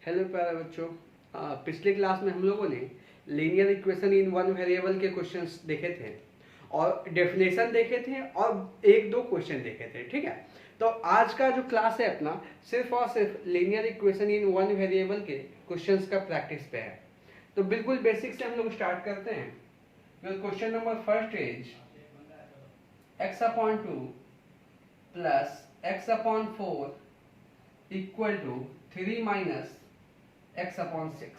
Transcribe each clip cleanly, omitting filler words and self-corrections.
Hello प्यारे बच्चों। पिछले क्लास में हम लोगों ने linear equation in one variable के क्वेश्चंस देखे थे और डेफिनेशन देखे थे और एक दो क्वेश्चन देखे थे। ठीक है, तो आज का जो क्लास है अपना सिर्फ और सिर्फ linear equation in one variable के क्वेश्चंस का प्रैक्टिस पे है। तो बिल्कुल बेसिक से हम लोग स्टार्ट करते हैं। Question number first is x upon 2 plus x upon 4 equal to 3 minus x upon 6।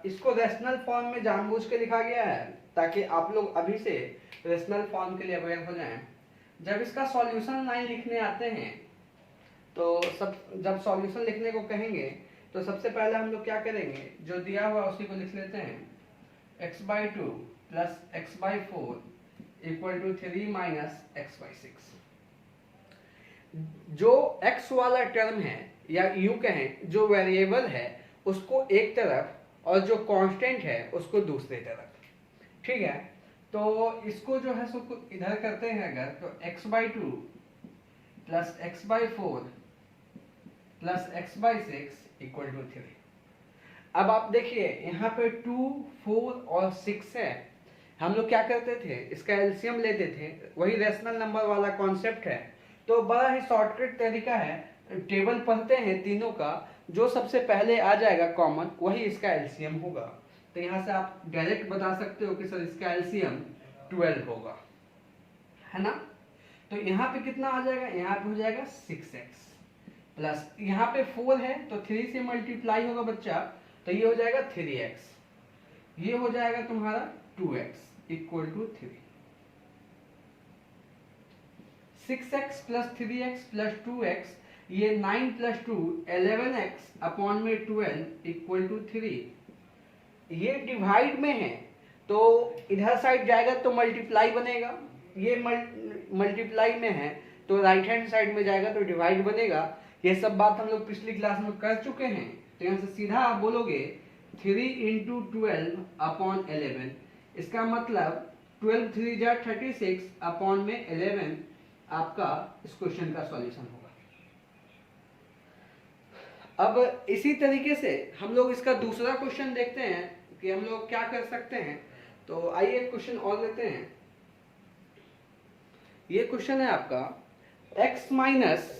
इसको रेशनल फॉर्म में जानबूझ के लिखा गया है ताकि आप लोग अभी से रेशनल फॉर्म के लिए अवेयर हो जाएं। जब इसका सॉल्यूशन लाइन लिखने आते हैं तो जब सॉल्यूशन लिखने को कहेंगे तो सबसे पहले हम लोग क्या करेंगे, जो दिया हुआ उसी को लिख लेते हैं। x/2 plus x/4 equal to 3 minus x/6। जो x वाला टर्म है या यूं कहें जो वेरिएबल है उसको एक तरफ और जो कांस्टेंट है उसको दूसरी तरफ। ठीक है, तो इसको जो है सो इधर करते हैं अगर तो x/2 plus x/4 plus x/6 equal to 3। अब आप देखिए यहाँ पे 2, 4 और 6 है। हम लोग क्या करते थे, इसका एलसीएम लेते थे। वही रेशनल नंबर वाला कॉन्सेप्ट है। तो बड़ा ही शॉर्टकट तरीका है, टेबल पढ़ते हैं तीनों का, जो सबसे पहले आ जाएगा कॉमन वही इसका एलसीएम होगा। तो यहाँ से आप डायरेक्ट बता सकते हो कि सर इसका एलसीएम 12 होगा, है ना। तो यहाँ पे कितना आ जाएगा, यहाँ पे हो जाएगा 6x प्लस यहाँ पे 4 है तो 3 से मल्टीप्लाई होगा बच्चा, तो ये हो जाएगा 3x, ये हो जाएगा तुम्हारा 2x equal to 3। 6x plus 3x plus 2x, ये 9 प्लस 2 11x अपॉन में 12 इक्वल टू 3। ये डिवाइड में है तो इधर साइड जाएगा तो मल्टीप्लाई बनेगा, ये मल्टीप्लाई में है तो राइट हैंड साइड में जाएगा तो डिवाइड बनेगा। ये सब बात हम लोग पिछली क्लास में कर चुके हैं। तो यहाँ से सीधा आप बोलोगे 3 इंटू 12 अपॉन 11, इसका मतलब 12 3 जा 36 अपॉन में 11 आपका इस क्वेश्चन का सॉल्यूशन होगा। अब इसी तरीके से हम लोग इसका दूसरा क्वेश्चन देखते हैं कि हम लोग क्या कर सकते हैं। तो आइए एक क्वेश्चन और लेते हैं। ये क्वेश्चन है आपका x माइनस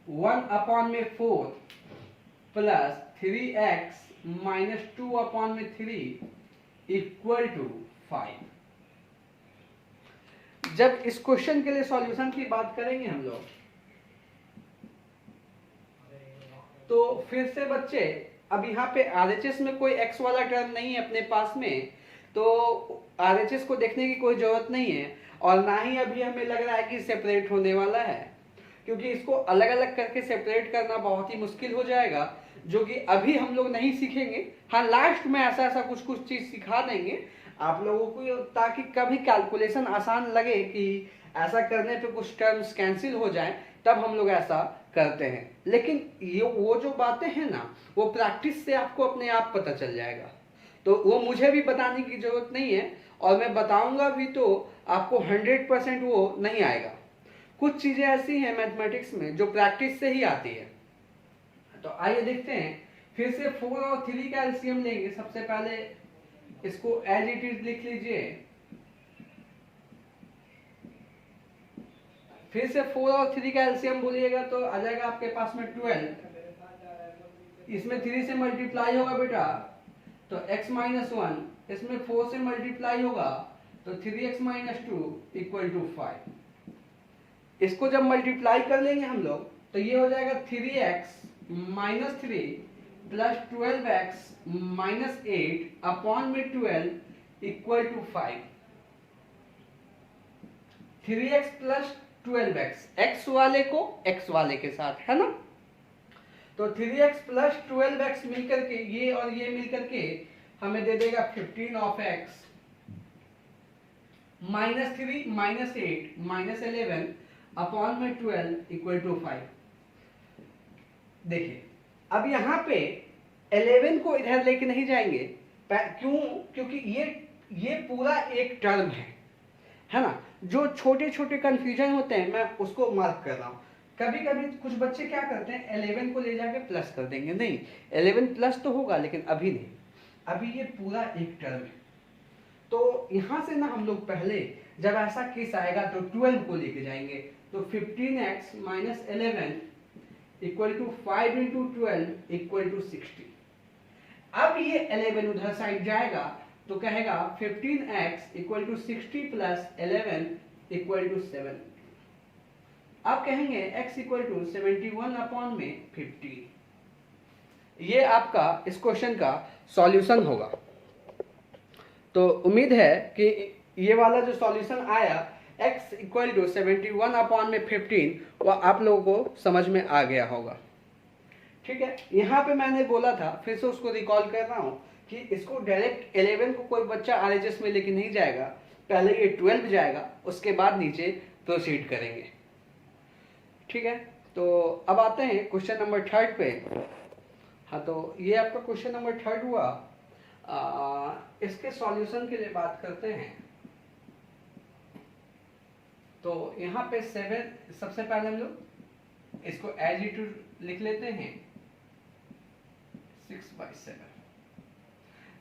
1 अपॉन में 4 प्लस 3x माइनस 2 अपॉन में 3 इक्वल टू 5। जब इस क्वेश्चन के लिए सॉल्यूशन की बात करेंगे हम लोग तो फिर से बच्चे, अब यहाँ पे RHS में कोई x वाला टर्म नहीं है अपने पास में, तो RHS को देखने की कोई जरूरत नहीं है और ना ही अभी हमें लग रहा है कि सेपरेट होने वाला है, क्योंकि इसको अलग अलग करके सेपरेट करना बहुत ही मुश्किल हो जाएगा, जो कि अभी हम लोग नहीं सीखेंगे। हाँ, लास्ट में ऐसा ऐसा कुछ कुछ चीज सिखा देंगे आप लोगों को, ताकि कभी कैलकुलेशन आसान लगे कि ऐसा करने पे कुछ टर्म्स कैंसिल हो जाए, तब हम लोग ऐसा करते हैं। लेकिन ये वो जो बातें हैं ना, वो प्रैक्टिस से आपको अपने आप पता चल जाएगा। तो वो मुझे भी बताने की जरूरत नहीं है और मैं बताऊंगा भी तो आपको 100% वो नहीं आएगा। कुछ चीजें ऐसी हैं मैथमेटिक्स में जो प्रैक्टिस से ही आती है। तो आइए देखते हैं। फिर से 4 और 3 का एलसीएम लेंगे। सबसे पहले इसको एज इट इज लिख लीजिए। फिर से 4 और 3 का एलसीएम बोलिएगा तो आ जाएगा आपके पास में 12। इसमें 3 से मल्टीप्लाई होगा बेटा तो x माइनस 1, इसमें 4 से मल्टीप्लाई होगा तो 3x माइनस 2 इक्वल टू 5। इसको जब मल्टीप्लाई कर लेंगे हम लोग तो ये हो जाएगा 3x minus 3 plus 12x minus 8 upon में 12 equal to 5। 3x plus 12x, x वाले को x वाले के साथ, है ना। तो 3x प्लस 12x मिलकर के ये और ये मिलकर के हमें दे देगा 15 of x minus 3 minus 8 minus 11 upon में 12 इक्वल टू 5। देखिए अब यहाँ पे 11 को इधर लेके नहीं जाएंगे। क्यों? क्योंकि ये पूरा एक टर्म है ना। जो छोटे छोटे कंफ्यूजन होते हैं मैं उसको मार्क कर रहा हूँ। कभी कभी कुछ बच्चे क्या करते हैं 11 को ले जाके प्लस कर देंगे, नहीं 11 प्लस तो होगा लेकिन अभी नहीं, अभी ये पूरा एक टर्म है। तो यहां से ना हम लोग पहले जब ऐसा केस आएगा तो 12 को लेके जाएंगे, तो 15x minus 11 equal to 5 into 12 equal to 60। अब ये 11 उधर साइड जाएगा तो कहेगा 15x equal to 60 plus 11 equal to 7। आप कहेंगे x इक्वल टू 71 अपॉन में 15। ये आपका इस क्वेश्चन का सॉल्यूशन होगा। तो उम्मीद है कि ये वाला जो सॉल्यूशन आया x इक्वल टू 71 अपॉन में 15 वो आप लोगों को समझ में आ गया होगा। ठीक है, यहाँ पे मैंने बोला था, फिर से उसको रिकॉल कर रहा हूँ कि इसको डायरेक्ट 11 को कोई बच्चा RHS में लेके नहीं जाएगा, पहले ये 12 जाएगा, उसके बाद नीचे प्रोसीड करेंगे। ठीक है, तो अब आते हैं क्वेश्चन नंबर 3 पे। हाँ, तो ये आपका क्वेश्चन नंबर 3 हुआ। इसके सॉल्यूशन के लिए बात करते हैं। तो यहाँ पे 7, सबसे पहले हम लोग इसको एज इट इज लिख लेते हैं 6/7।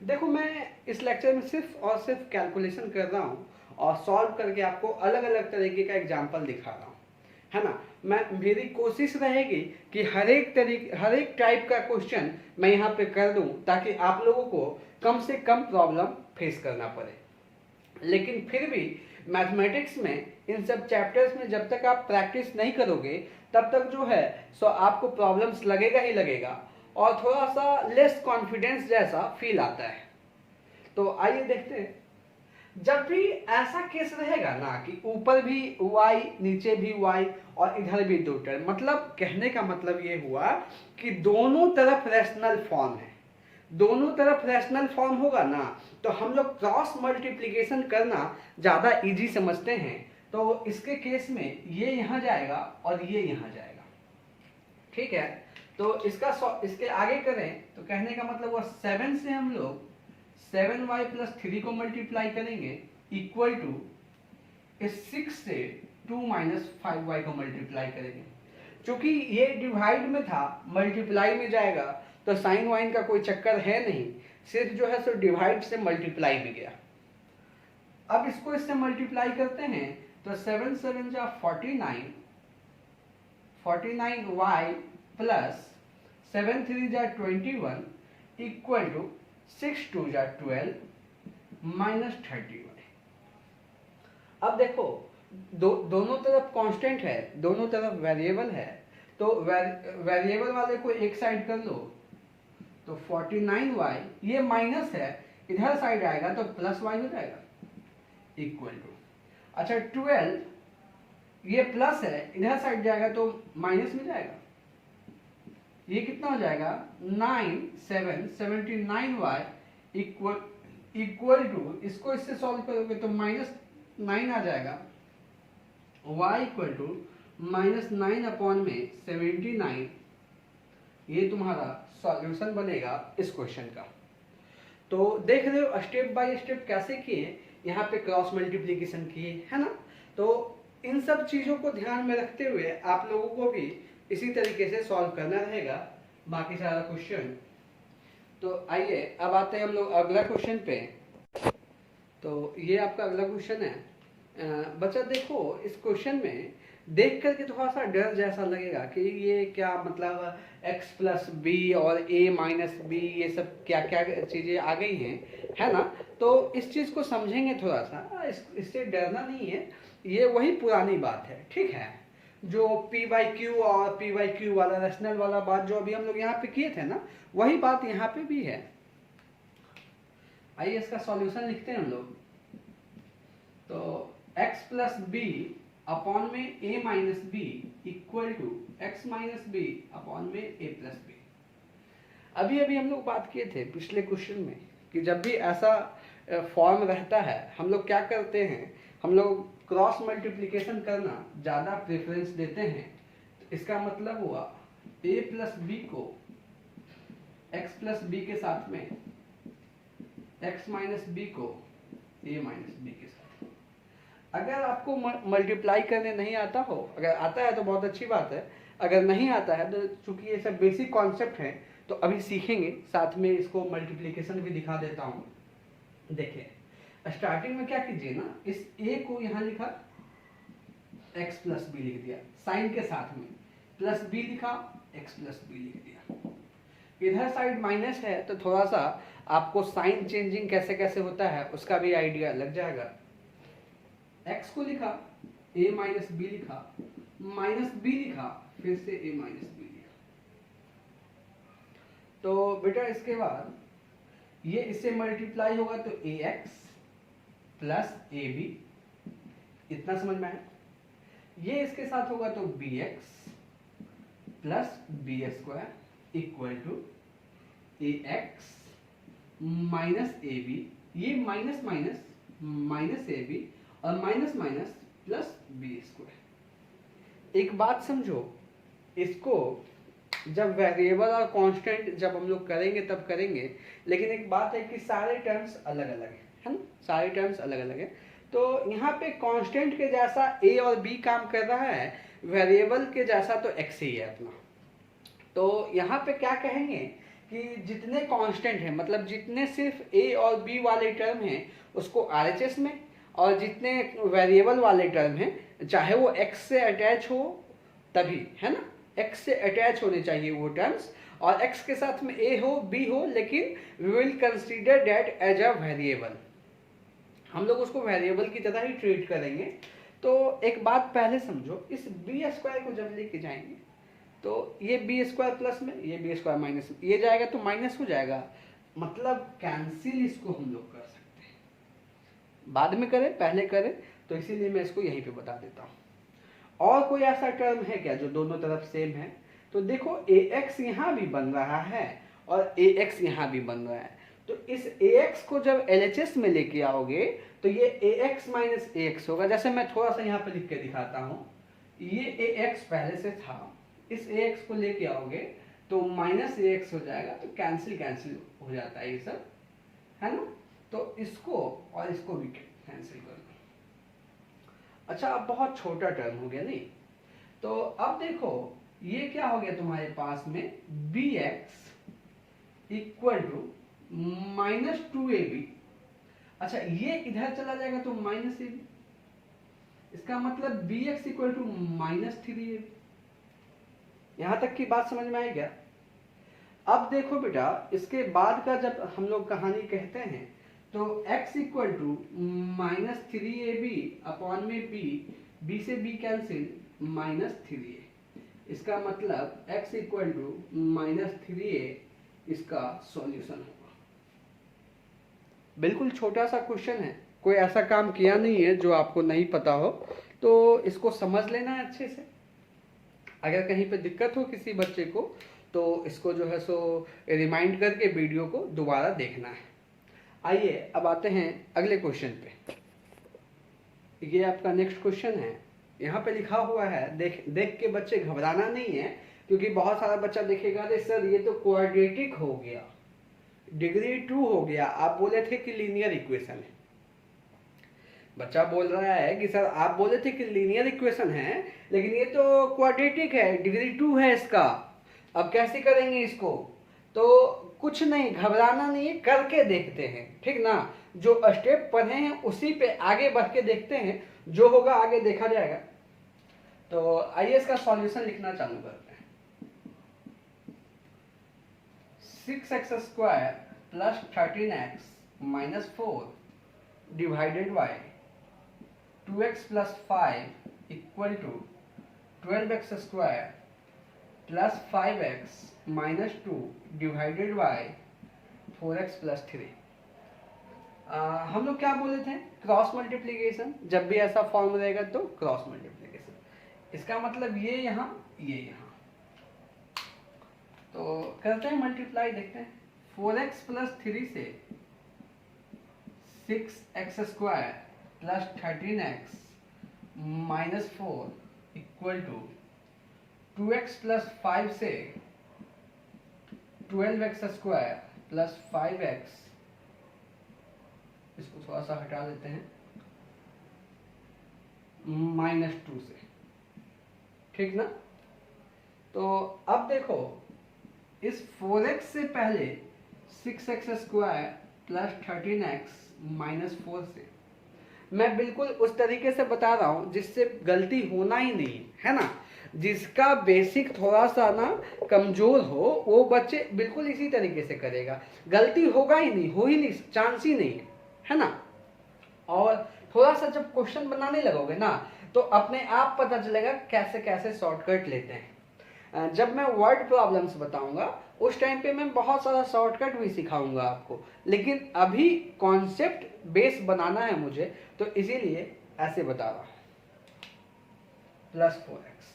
देखो, मैं इस लेक्चर में सिर्फ और सिर्फ कैलकुलेशन कर रहा हूँ और सॉल्व करके आपको अलग अलग तरीके का एग्जाम्पल दिखा रहा हूँ, है ना। मेरी कोशिश रहेगी कि हर एक टाइप का क्वेश्चन मैं यहाँ पे कर दूँ ताकि आप लोगों को कम से कम प्रॉब्लम फेस करना पड़े। लेकिन फिर भी मैथमेटिक्स में इन सब चैप्टर्स में जब तक आप प्रैक्टिस नहीं करोगे तब तक जो है सो आपको प्रॉब्लम्स लगेगा ही लगेगा और थोड़ा सा लेस कॉन्फिडेंस जैसा फील आता है। तो आइए देखते हैं, जब भी ऐसा केस रहेगा ना कि ऊपर भी y नीचे भी y और इधर भी 2 टर्म, मतलब कहने का मतलब ये हुआ कि दोनों तरफ रैशनल फॉर्म है। दोनों तरफ रैशनल फॉर्म होगा ना तो हम लोग क्रॉस मल्टीप्लिकेशन करना ज़्यादा इजी समझते हैं। तो इसके केस में ये यहाँ जाएगा और ये यहाँ जाएगा। ठीक है, तो इसके आगे करें तो कहने का मतलब वो 7 से हम लोग 7y प्लस 3 को मल्टीप्लाई करेंगे इक्वल टू इस 6 से 2 माइनस 5y को मल्टीप्लाई करेंगे। क्योंकि ये डिवाइड में था, मल्टीप्लाई में जाएगा तो साइन वाइन का कोई चक्कर है नहीं, सिर्फ जो है सो डिवाइड से मल्टीप्लाई में गया। अब इसको इससे मल्टीप्लाई करते हैं तो 7 7 जा 49y प्लस 7 3 जा 21 इक्वल टू 6 2 जा 12 माइनस 30y। अब देखो, दोनों तरफ कांस्टेंट है, दोनों तरफ वेरिएबल है, तो वेरिएबल वाले को एक साइड कर लो तो 49y, ये माइनस है, इधर साइड आएगा तो प्लस y हो जाएगा इक्वल टू, अच्छा 12, ये प्लस है, इधर साइड जाएगा तो माइनस में जाएगा, ये कितना हो जाएगा 9 7 79y इक्वल टू, इसको इससे सॉल्व करोगे तो -9 आ जाएगा, y इक्वल टू -9 अपॉन में 79। ये तुम्हारा सॉल्यूशन बनेगा इस क्वेश्चन का। तो देख रहे हो स्टेप बाय स्टेप कैसे किए, यहाँ पे क्रॉस मल्टीप्लिकेशन किए, है ना। तो इन सब चीज़ों को ध्यान में रखते हुए आप लोगों को भी इसी तरीके से सॉल्व करना रहेगा बाकी सारा क्वेश्चन। तो आइए अब आते हैं हम लोग अगला क्वेश्चन पे। तो ये आपका अगला क्वेश्चन है। बच्चा देखो, इस क्वेश्चन में देख करके थोड़ा सा डर जैसा लगेगा कि ये क्या मतलब x प्लस बी और a माइनस बी, ये सब क्या क्या चीज़ें आ गई हैं, है ना। तो इस चीज़ को समझेंगे थोड़ा सा, इससे डरना नहीं है, ये वही पुरानी बात है। ठीक है, जो p बाई क्यू और p बाई क्यू वाला रैशनल वाला बात जो अभी हम लोग यहाँ पे किए थे ना, वही बात यहाँ पे भी है। आइए इसका सॉल्यूशन लिखते हैं हम लोग। तो x प्लस बी अपॉन में a minus b equal to x minus b upon में a प्लस बी। अभी अभी हम लोग बात किए थे पिछले क्वेश्चन में कि जब भी ऐसा फॉर्म रहता है हम लोग क्या करते हैं, हम लोग क्रॉस मल्टीप्लिकेशन करना ज़्यादा प्रेफरेंस देते हैं। तो इसका मतलब हुआ a प्लस बी को x प्लस बी के साथ में, x माइनस बी को a माइनस बी के साथ। अगर आपको मल्टीप्लाई करने नहीं आता हो, अगर आता है तो बहुत अच्छी बात है, अगर नहीं आता है तो चूंकि ये सब बेसिक कॉन्सेप्ट हैं तो अभी सीखेंगे, साथ में इसको मल्टीप्लिकेशन भी दिखा देता हूँ। देखिए स्टार्टिंग में क्या कीजिए ना, इस a को यहाँ लिखा, x प्लस बी लिख दिया, साइन के साथ में प्लस b लिखा, x प्लस बी लिख दिया। इधर साइड माइनस है तो थोड़ा सा आपको साइन चेंजिंग कैसे कैसे होता है उसका भी आइडिया लग जाएगा। x को लिखा, a माइनस बी लिखा, माइनस बी लिखा, फिर से a माइनस बी लिखा। तो बेटा इसके बाद ये इससे मल्टीप्लाई होगा तो ax प्लस ab, इतना समझ में आया। ये इसके साथ होगा तो bx plus B square equal to ax minus A B, ये minus minus minus A B और minus minus plus B square. एक बात समझो, इसको जब वेरिएबल और कांस्टेंट जब हम लोग करेंगे तब करेंगे, लेकिन एक बात है कि सारे टर्म्स अलग अलग है ना, सारे टर्म्स अलग अलग है। तो यहाँ पे कांस्टेंट के जैसा a और b काम कर रहा है, वेरिएबल के जैसा तो x ही है अपना। तो यहाँ पे क्या कहेंगे कि जितने कांस्टेंट हैं, मतलब जितने सिर्फ a और b वाले टर्म हैं उसको RHS में, और जितने वेरिएबल वाले टर्म हैं चाहे वो x से अटैच हो तभी, है ना, x से अटैच होने चाहिए वो टर्म्स, और x के साथ में a हो b हो, लेकिन we will consider that as a variable, हम लोग उसको वेरिएबल की तरह ही ट्रीट करेंगे। तो एक बात पहले समझो, इस बी स्क्वायर को जब लेके जाएंगे तो ये बी स्क्वायर प्लस में, ये बी स्क्वायर माइनस में, ये जाएगा तो माइनस हो जाएगा, मतलब कैंसिल इसको हम लोग कर सकते हैं। बाद में करें पहले करें, तो इसीलिए मैं इसको यहीं पे बता देता हूँ। और कोई ऐसा टर्म है क्या जो दोनों तरफ सेम है? तो देखो ax यहाँ भी बन रहा है और ax यहाँ भी बन रहा है, तो इस ax को जब LHS में लेके आओगे तो ये ax माइनस ax होगा। जैसे मैं थोड़ा सा यहाँ पे लिख के दिखाता हूँ, ये ax पहले से था, इस ax को लेके आओगे तो माइनस ax हो जाएगा, तो कैंसिल कैंसिल हो जाता है ये सब, है ना। तो इसको और इसको भी कैंसिल कर दो। अच्छा अब बहुत छोटा टर्म हो गया नहीं, तो अब देखो ये क्या हो गया तुम्हारे पास में, bx equal to minus 2ab। अच्छा ये इधर चला जाएगा तो माइनस ab, इसका मतलब bx equal to minus 3ab। यहां तक की बात समझ में आई क्या? अब देखो बेटा, इसके बाद का जब हम लोग कहानी कहते हैं तो x equal to minus 3ab upon में b से b कैंसिल, माइनस 3a, इसका मतलब x equal to minus 3a इसका सॉल्यूशन होगा। बिल्कुल छोटा सा क्वेश्चन है, कोई ऐसा काम किया नहीं है जो आपको नहीं पता हो, तो इसको समझ लेना है अच्छे से। अगर कहीं पे दिक्कत हो किसी बच्चे को तो इसको जो है सो रिमाइंड करके वीडियो को दोबारा देखना है। आइए अब आते हैं अगले क्वेश्चन पे। ये आपका नेक्स्ट क्वेश्चन है, यहाँ पे लिखा हुआ है, देख के बच्चे घबराना नहीं है, क्योंकि बहुत सारा बच्चा देखेगा अरे सर ये तो क्वाड्रेटिक हो गया, डिग्री 2 हो गया, आप बोले थे कि लीनियर इक्वेशन है। बच्चा बोल रहा है कि सर आप बोले थे कि लीनियर इक्वेशन है, लेकिन ये तो क्वाड्रेटिक है, डिग्री 2 है इसका, अब कैसे करेंगे इसको? तो कुछ नहीं, घबराना नहीं है, करके देखते हैं, ठीक ना। जो स्टेप पढ़े हैं उसी पे आगे बढ़ के देखते हैं, जो होगा आगे देखा जाएगा। तो आइए इसका सॉल्यूशन लिखना चालू करते हैं। 6x square plus 13x minus 4 divided by 2x plus 5 equal to 12x square plus 5x minus 2 divided by 4x plus 3। हम लोग क्या बोले थे? क्रॉस मल्टीप्लीकेशन, जब भी ऐसा फॉर्म रहेगा तो क्रॉस मल्टीप्लीकेशन। इसका मतलब ये यहाँ ये यहाँ, तो करते हैं मल्टीप्लाई, देखते हैं। 4x प्लस 3 से 6x square plus 13x minus 4 equal to 2x plus 5 से 12x स्क्वायर प्लस 5x, इसको थोड़ा सा हटा देते हैं, -2 से, ठीक ना। तो अब देखो इस 4x से पहले 6x² प्लस 13x -4 से मैं बिल्कुल उस तरीके से बता रहा हूं जिससे गलती होना ही नहीं है ना। जिसका बेसिक थोड़ा सा ना कमजोर हो वो बच्चे बिल्कुल इसी तरीके से करेगा, गलती होगा ही नहीं, हो ही नहीं, चांस ही नहीं है ना। और थोड़ा सा जब क्वेश्चन बनाने लगोगे ना तो अपने आप पता चलेगा कैसे कैसे शॉर्टकट लेते हैं। जब मैं वर्ड प्रॉब्लम्स बताऊंगा उस टाइम पे मैं बहुत सारा शॉर्टकट भी सिखाऊंगा आपको, लेकिन अभी कॉन्सेप्ट बेस बनाना है मुझे, तो इसीलिए ऐसे बता रहा हूं। +4x,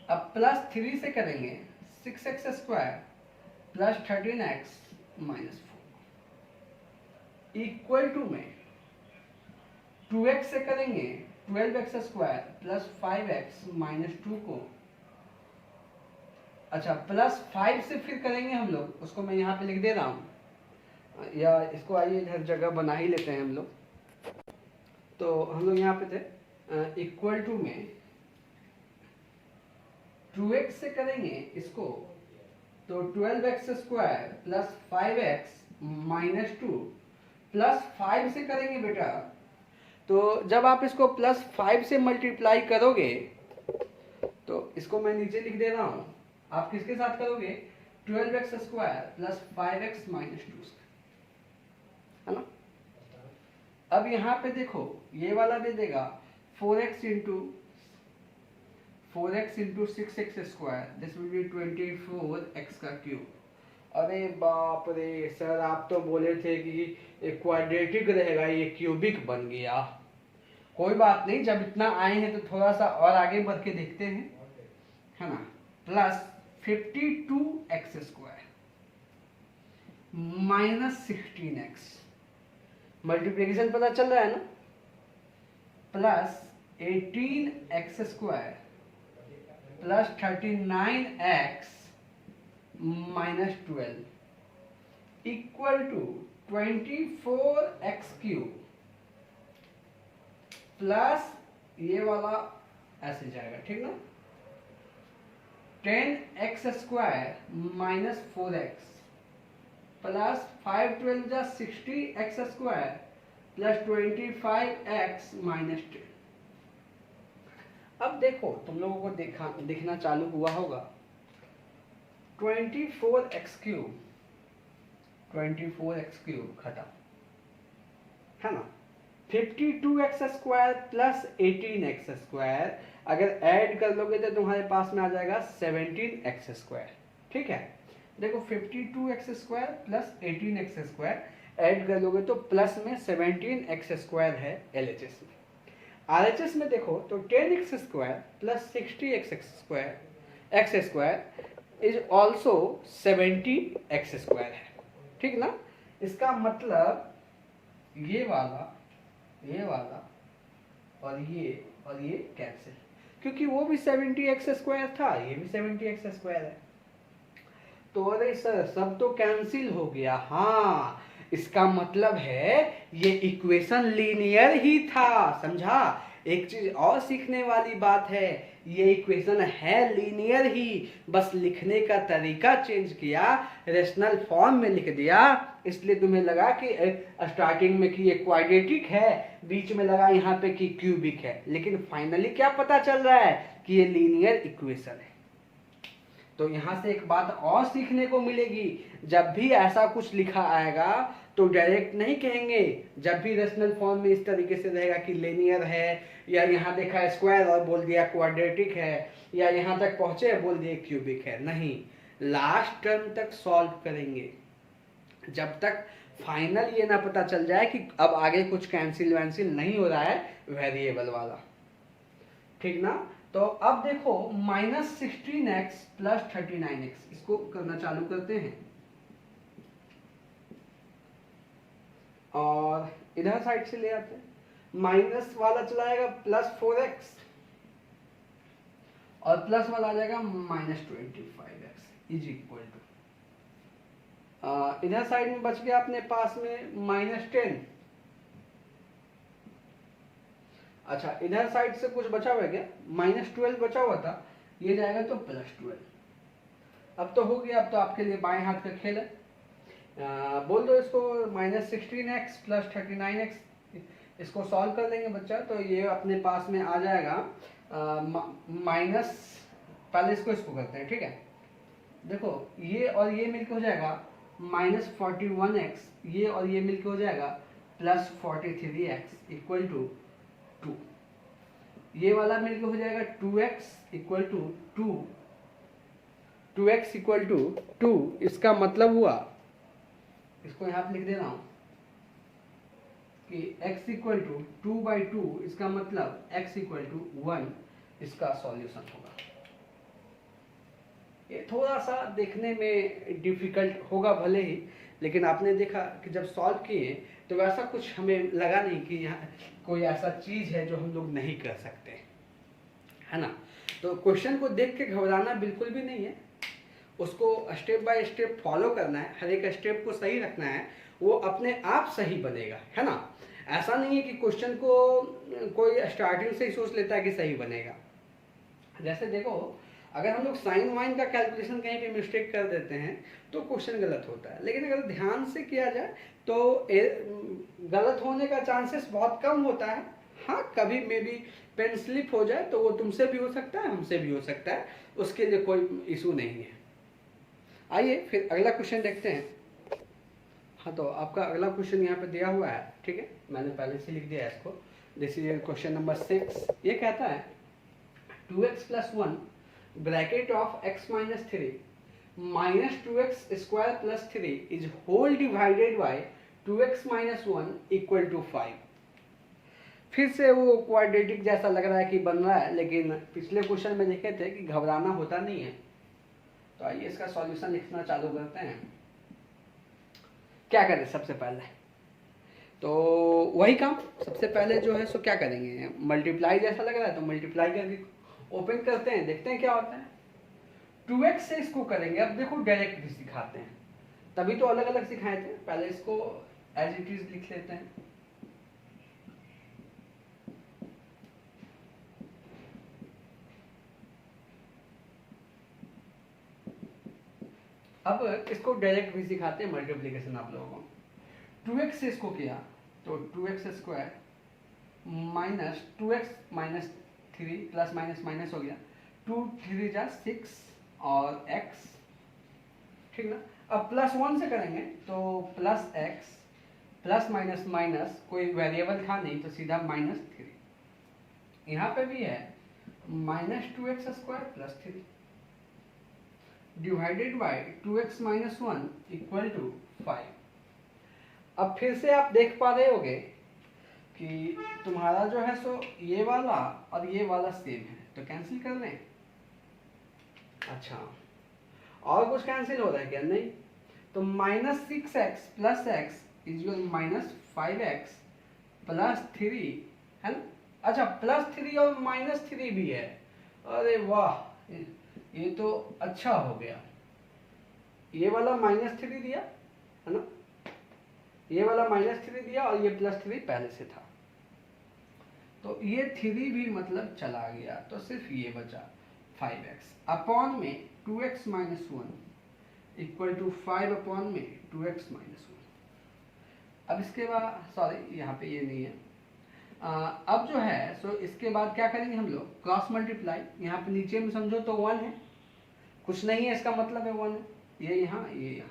अब +3 से करेंगे 6x² plus 13x -4 equal to में 2x से करेंगे 12x² प्लस 5x -2 को, अच्छा +5 से फिर करेंगे हम लोग, उसको मैं यहाँ पे लिख दे रहा हूँ, या इसको आइए इधर जगह बना ही लेते हैं हम लोग। तो हम लोग यहाँ पे थे इक्वल टू में 2x से करेंगे इसको, तो 12x² प्लस 5x -2 +5 से करेंगे बेटा, तो जब आप इसको +5 से मल्टीप्लाई करोगे तो इसको मैं नीचे लिख दे रहा हूं, आप किसके साथ करोगे 12x² प्लस 5x -2 से, है ना। अब यहां पे देखो ये वाला दे देगा 4x into 6x², this will be 24x का क्यूब। अरे बाप रे सर, आप तो बोले थे कि क्वाड्रेटिक रहेगा, ये क्यूबिक बन गया। कोई बात नहीं, जब इतना आए हैं तो थोड़ा सा और आगे बढ़ के देखते हैं, है ना। +52x² -16x, मल्टीप्लिकेशन पता चल रहा है ना, +18x² plus 39x -12 equal to 24x³ plus ये वाला ऐसे जाएगा, ठीक ना, 10x² -4x प्लस 5 12 जा 60x² प्लस 25x -10। अब देखो तुम लोगों को दिखना चालू हुआ होगा 24x³ खत्म, है ना। 52x² प्लस 18x², अगर ऐड कर लोगे तो तुम्हारे पास में आ जाएगा 17x², ठीक है। देखो 52x² प्लस 18x² ऐड कर लोगे तो प्लस में 17x² है LHS में। RHS में देखो तो 10x² plus 60x² is also 70x² है, ठीक ना। इसका मतलब ये वाला और ये कैंसिल, क्योंकि वो भी 70x² था, ये भी 70x² है। तो अरे सर सब तो कैंसिल हो गया, हाँ इसका मतलब है ये इक्वेशन लीनियर ही था, समझा। एक चीज और सीखने वाली बात है, ये इक्वेशन है लीनियर ही, बस लिखने का तरीका चेंज किया, रेशनल फॉर्म में लिख दिया, इसलिए तुम्हें लगा कि स्टार्टिंग में कि ये क्वाड्रेटिक है, बीच में लगा यहाँ पे कि क्यूबिक है, लेकिन फाइनली क्या पता चल रहा है कि ये लीनियर इक्वेशन है। तो यहाँ से एक बात और सीखने को मिलेगी, जब भी ऐसा कुछ लिखा आएगा तो डायरेक्ट नहीं कहेंगे, जब भी रेशनल फॉर्म में इस तरीके से रहेगा कि लीनियर है, या यहाँ देखा स्क्वायर और बोल दिया क्वाड्रेटिक है, या यहाँ तक पहुंचे बोल दिए क्यूबिक है, नहीं, लास्ट टर्म तक सॉल्व करेंगे जब तक फाइनल ये ना पता चल जाए कि अब आगे कुछ कैंसिल वैंसिल नहीं हो रहा है वेरिएबल वाला, ठीक ना। तो अब देखो -16x प्लस 39x, इसको करना चालू करते हैं, और इधर साइड से ले आते हैं, माइनस वाला चलाएगा +4x और प्लस वाला आ जाएगा -25x इज इक्वल टू, इधर साइड में बच गया अपने पास में -10, अच्छा इधर साइड से कुछ बचा हुआ है क्या? -12 बचा हुआ था, ये जाएगा तो +12। अब तो हो गया, अब तो आपके लिए बाएं हाथ का खेल है। बोल दो इसको -16x + 39x, इसको सॉल्व कर लेंगे बच्चा, तो ये अपने पास में आ जाएगा माइनस, पहले इसको करते हैं, ठीक है। देखो ये और ये मिलकर हो जाएगा -41x, ये और ये मिलकर हो जाएगा +43x इक्वल टू 2। ये वाला मिलकर हो जाएगा 2x equal to 2, 2x equal to 2। इसका मतलब हुआ, इसको यहाँ पे लिख दे रहा हूँ कि x इक्वल टू 2/2, इसका मतलब x इक्वल टू 1 इसका सॉल्यूशन होगा। ये थोड़ा सा देखने में डिफिकल्ट होगा भले ही, लेकिन आपने देखा कि जब सॉल्व किए तो वैसा कुछ हमें लगा नहीं कि यहाँ कोई ऐसा चीज़ है जो हम लोग नहीं कर सकते, है ना। तो क्वेश्चन को देख के घबराना बिल्कुल भी नहीं है, उसको स्टेप बाय स्टेप फॉलो करना है, हर एक स्टेप को सही रखना है, वो अपने आप सही बनेगा, है ना। ऐसा नहीं है कि क्वेश्चन को कोई स्टार्टिंग से ही सोच लेता है कि सही बनेगा। जैसे देखो, अगर हम लोग साइन वाइन का कैलकुलेशन कहीं पे मिस्टेक कर देते हैं तो क्वेश्चन गलत होता है, लेकिन अगर ध्यान से किया जाए तो गलत होने का चांसेस बहुत कम होता है। हाँ, कभी मे बी पेन स्लिप हो जाए तो वो तुमसे भी हो सकता है, हमसे भी हो सकता है, उसके लिए कोई इशू नहीं है। आइए फिर अगला क्वेश्चन देखते हैं। हाँ, तो आपका अगला क्वेश्चन यहाँ पे दिया हुआ है, ठीक है, मैंने पहले से लिख दिया है इसको। This is question number 6। ये कहता है 2x + 1 bracket of x - 3 -2x square + 3 is whole divided by 2x - 1 = 5। फिर से वो क्वाड्रेटिक जैसा लग रहा है कि बन रहा है, लेकिन पिछले क्वेश्चन में देखे थे कि घबराना होता नहीं है। तो आइए इसका सॉल्यूशन लिखना चालू करते हैं। क्या करें सबसे पहले? तो वही काम सबसे पहले जो है सो क्या करेंगे, मल्टीप्लाई जैसा लग रहा है तो मल्टीप्लाई करके ओपन करते हैं, देखते हैं क्या होता है। 2x से इसको करेंगे। अब देखो डायरेक्ट भी सिखाते हैं, तभी तो अलग अलग सिखाए थे। पहले इसको एज इट इज लिख लेते हैं। अब इसको डायरेक्ट भी सिखाते हैं मल्टीप्लिकेशन आप लोगों को। 2x से इसको किया तो 2x square -2x - 3 plus minus minus हो गया, 2 3 जा 6 और x, ठीक ना। अब +1 से करेंगे तो +x प्लस माइनस माइनस, कोई वेरिएबल था नहीं तो सीधा -3। यहाँ पे भी है -2x square + 3 divided by 2x - 1 = 5। अब फिर से आप देख पा रहे होगे कि तुम्हारा जो है सो ये वाला और ये वाला सेम है, तो कैंसिल कर लें। अच्छा, और कुछ कैंसिल हो रहा है क्या? नहीं। तो -6x + x = -5x + 3 है ना। अच्छा, +3 और -3 भी है। अरे वाह, ये तो अच्छा हो गया। ये वाला -3 दिया है ना, ये वाला -3 दिया और ये +3 पहले से था, तो ये 3 भी मतलब चला गया, तो सिर्फ ये बचा 5x अपॉन में 2x - 1 = 5 अपॉन में 2x - 1। अब इसके बाद सॉरी यहाँ पे ये नहीं है। अब जो है सो इसके बाद क्या करेंगे हम लोग, क्रॉस मल्टीप्लाई। यहाँ पे नीचे में समझो तो 1 है, कुछ नहीं है, इसका मतलब है 1 है, ये यहाँ ये यहाँ।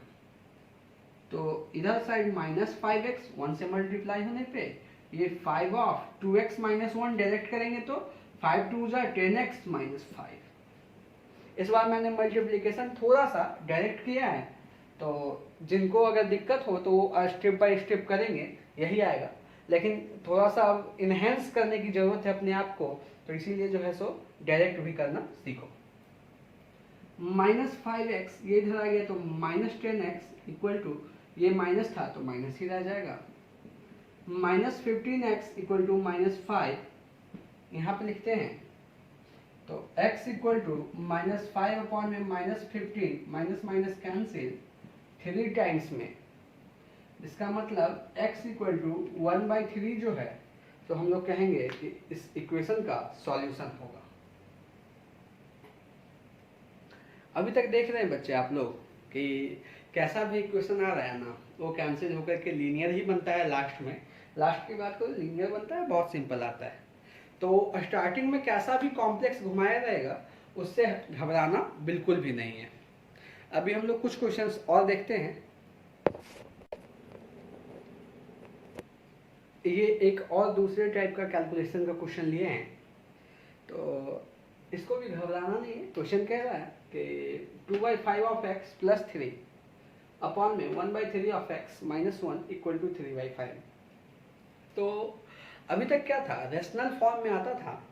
तो इधर साइड -5x 1 से मल्टीप्लाई होने पे ये 5 ऑफ 2x - 1 डायरेक्ट करेंगे तो 5 2 जा 10x - 5। इस बार मैंने मल्टीप्लिकेशन थोड़ा सा डायरेक्ट किया है, तो जिनको अगर दिक्कत हो तो वो स्टेप बाय स्टेप करेंगे, यही आएगा। लेकिन थोड़ा सा अब इन्हेंस करने की ज़रूरत है अपने आप को, तो इसीलिए जो है सो डायरेक्ट भी करना सीखो। -5x ये इधर आ गया तो -10x इक्वल टू, ये माइनस था तो माइनस ही रह जाएगा, -15x इक्वल टू -5 यहाँ पे लिखते हैं। तो x इक्वल टू -5 अपॉन में -15, माइनस माइनस कैंसिल 3 टाइम्स में, इसका मतलब x इक्वल टू 1/3 जो है तो हम लोग कहेंगे कि इस इक्वेशन का सॉल्यूशन होगा। अभी तक देख रहे हैं बच्चे आप लोग कि कैसा भी इक्वेशन आ रहा है ना, वो कैंसिल होकर के लीनियर ही बनता है लास्ट में। लास्ट की बात करो, लीनियर बनता है, बहुत सिंपल आता है। तो स्टार्टिंग में कैसा भी कॉम्प्लेक्स घुमाया रहेगा, उससे घबराना बिल्कुल भी नहीं है। अभी हम लोग कुछ क्वेश्चंस और देखते हैं। ये एक और दूसरे टाइप का कैलकुलेशन का क्वेश्चन लिए हैं, तो इसको भी घबराना नहीं है। क्वेश्चन कह रहा है कि 2/5 ऑफ एक्स प्लस 3 अपॉन में 1/3 of x minus 1 equal to 3/5। तो अभी तक क्या था, रेशनल फॉर्म में आता था,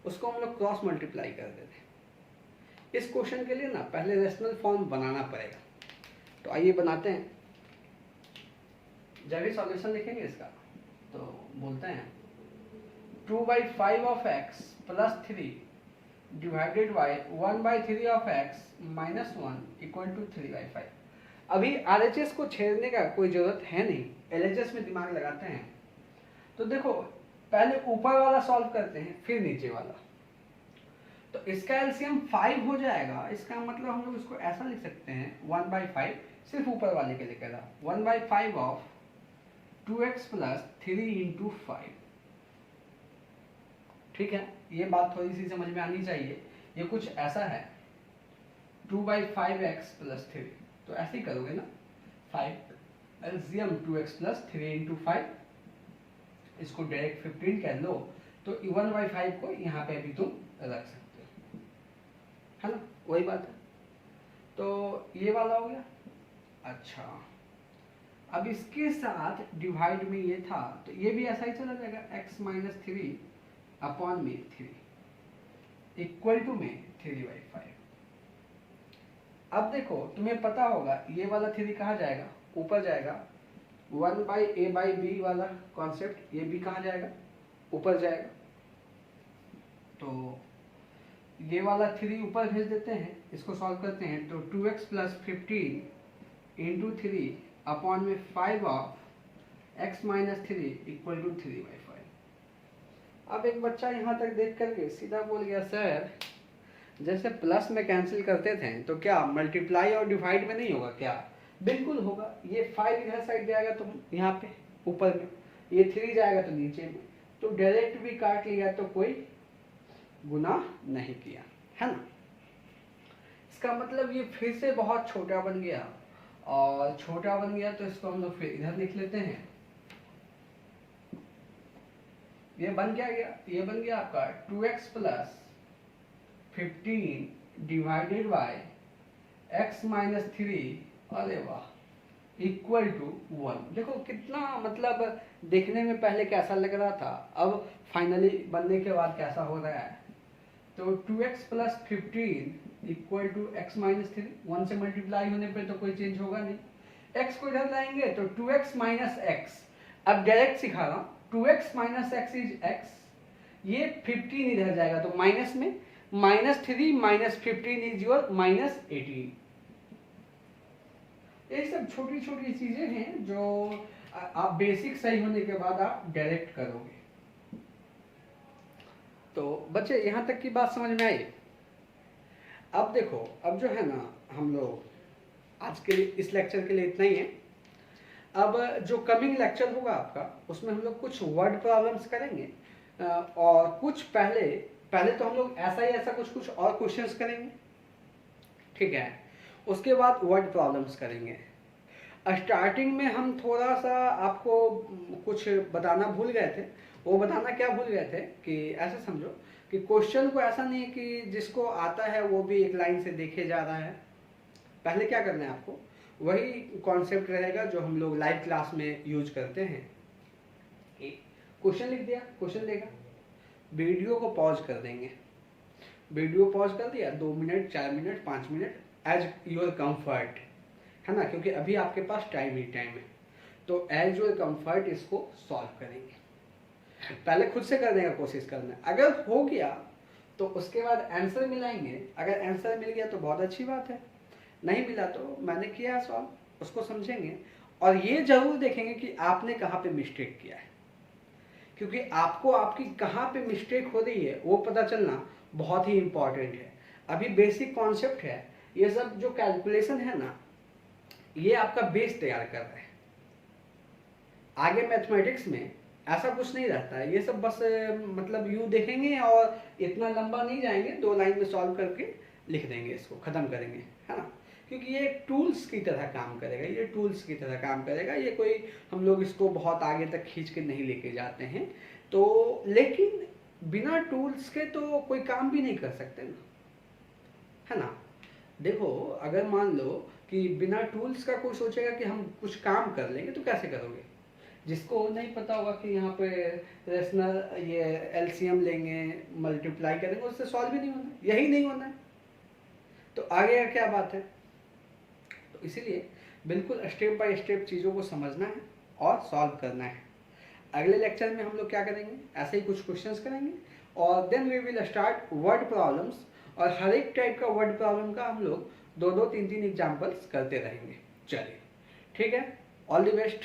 उसको हम लोग क्रॉस मल्टीप्लाई करते थे। इस क्वेश्चन के लिए ना पहले रेशनल फॉर्म बनाना पड़ेगा। तो आइए बनाते हैं। जब भी सॉल्यूशन लिखेंगे इसका तो बोलते हैं 2/5 of x plus 3 divided by 1/3 of x minus 1 equal to 3/5। अभी RHS को छेड़ने का कोई जरूरत है नहीं, LHS में दिमाग लगाते हैं। तो देखो, पहले ऊपर वाला सॉल्व करते हैं, फिर नीचे वाला। तो इसका एलसीएम 5 हो जाएगा। इसका मतलब हम लोग इसको ऐसा लिख सकते हैं 1/5, सिर्फ ऊपर वाले के लिए कह रहा, 1/5 ऑफ 2x प्लस 3 इंटू 5। ठीक है, ये बात थोड़ी सी समझ में आनी चाहिए। ये कुछ ऐसा है 2/5x प्लस 3, तो ऐसे ही करोगे ना, 5 एलसीएम 2x प्लस 3 इंटू 5, इसको डायरेक्ट 15 कह लो, तो 1/5 को यहाँ पे भी तुम रख सकते हो, है ना, वही बात है। तो ये वाला हो गया। अच्छा, अब इसके साथ डिवाइड में ये था, तो ये भी ऐसा ही चला जाएगा, x माइनस 3 अपॉन में 3 इक्वल टू में 3/5। अब देखो, तुम्हें पता होगा ये वाला 3 कहाँ जाएगा, ऊपर जाएगा। 1/a/b वाला कॉन्सेप्ट, ये भी कहाँ जाएगा, ऊपर जाएगा। तो ये वाला 3 ऊपर भेज देते हैं, इसको सॉल्व करते हैं। तो 2x प्लस 15 इंटू 3 अपॉन में 5 of x minus 3 equal to 3/5। अब एक बच्चा यहाँ तक देख करके सीधा बोल गया, सर जैसे प्लस में कैंसिल करते थे तो क्या मल्टीप्लाई और डिवाइड में नहीं होगा क्या? बिल्कुल होगा। ये 5 इधर साइड जाएगा तो यहाँ पे ऊपर में, ये 3 जाएगा तो नीचे में, तो डायरेक्ट भी काट लिया तो कोई गुनाह नहीं किया, है ना। इसका मतलब ये फिर से बहुत छोटा बन गया, और छोटा बन गया तो इसको हम लोग फिर इधर लिख लेते हैं। ये बन क्या गया, ये बन गया आपका 2x plus 15 divided by x minus 3, अरे वाह, इक्वल टू 1। देखो कितना, मतलब देखने में पहले कैसा लग रहा था, अब फाइनली बनने के बाद कैसा हो रहा है। तो 2x plus 15 equal to x minus 3, 1 से मल्टीप्लाई होने पे तो कोई चेंज होगा नहीं। x को इधर लाएंगे तो 2x माइनस x, अब डायरेक्ट सिखा रहा हूँ, 2x minus x is x, ये 15 इधर जाएगा तो माइनस में, -3 माइनस 15 इज योर -18। ये सब छोटी छोटी चीजें हैं जो आप बेसिक सही होने के बाद आप डायरेक्ट करोगे। तो बच्चे यहाँ तक की बात समझ में आई। अब देखो, अब जो है ना, हम लोग आज के इस लेक्चर के लिए इतना ही है। अब जो कमिंग लेक्चर होगा आपका, उसमें हम लोग कुछ वर्ड प्रॉब्लम्स करेंगे, और कुछ पहले तो हम लोग ऐसा कुछ और क्वेश्चंस करेंगे, ठीक है। उसके बाद वर्ड प्रॉब्लम्स करेंगे। स्टार्टिंग में हम थोड़ा सा आपको कुछ बताना भूल गए थे। वो बताना क्या भूल गए थे कि ऐसे समझो कि क्वेश्चन को ऐसा नहीं कि जिसको आता है वो भी एक लाइन से देखे जा रहा है। पहले क्या करना है आपको, वही कॉन्सेप्ट रहेगा जो हम लोग लाइव क्लास में यूज करते हैं। क्वेश्चन लिख दिया, क्वेश्चन देगा, वीडियो को पॉज कर देंगे, वीडियो पॉज कर दिया, 2 minute 4 minute 5 minute as your comfort, है ना, क्योंकि अभी आपके पास टाइम ही टाइम है। तो एज योर कंफर्ट इसको सॉल्व करेंगे। पहले खुद से करने का कोशिश करना है। अगर हो गया तो उसके बाद आंसर मिलाएंगे। अगर आंसर मिल गया तो बहुत अच्छी बात है, नहीं मिला तो मैंने किया है सॉल्व, उसको समझेंगे। और ये जरूर देखेंगे कि आपने कहाँ पे मिस्टेक किया है, क्योंकि आपको आपकी कहाँ पे मिस्टेक हो रही है वो पता चलना बहुत ही इम्पॉर्टेंट है। अभी बेसिक कॉन्सेप्ट है, ये सब जो कैलकुलेशन है ना, ये आपका बेस तैयार कर रहा है। आगे मैथमेटिक्स में ऐसा कुछ नहीं रहता है, ये सब बस मतलब यूँ देखेंगे और इतना लंबा नहीं जाएंगे, 2 लाइन में सॉल्व करके लिख देंगे, इसको ख़त्म करेंगे, है ना। क्योंकि ये टूल्स की तरह काम करेगा, ये टूल्स की तरह काम करेगा, ये कोई हम लोग इसको बहुत आगे तक खींच के नहीं लेके जाते हैं। तो लेकिन बिना टूल्स के तो कोई काम भी नहीं कर सकते ना, है ना। देखो, अगर मान लो कि बिना टूल्स का कोई सोचेगा कि हम कुछ काम कर लेंगे, तो कैसे करोगे? जिसको नहीं पता होगा कि यहाँ पे रेशनल ये एलसीएम लेंगे, मल्टीप्लाई करेंगे, उससे सॉल्व ही नहीं होना, यही नहीं होना है, तो आगे का क्या बात है। तो इसीलिए बिल्कुल स्टेप बाय स्टेप चीज़ों को समझना है और सॉल्व करना है। अगले लेक्चर में हम लोग क्या करेंगे, ऐसे ही कुछ क्वेश्चंस करेंगे और then we will start word problems, और हर एक टाइप का वर्ड प्रॉब्लम का हम लोग 2-2 3-3 एग्जाम्पल्स करते रहेंगे। चलिए, ठीक है, ऑल द बेस्ट।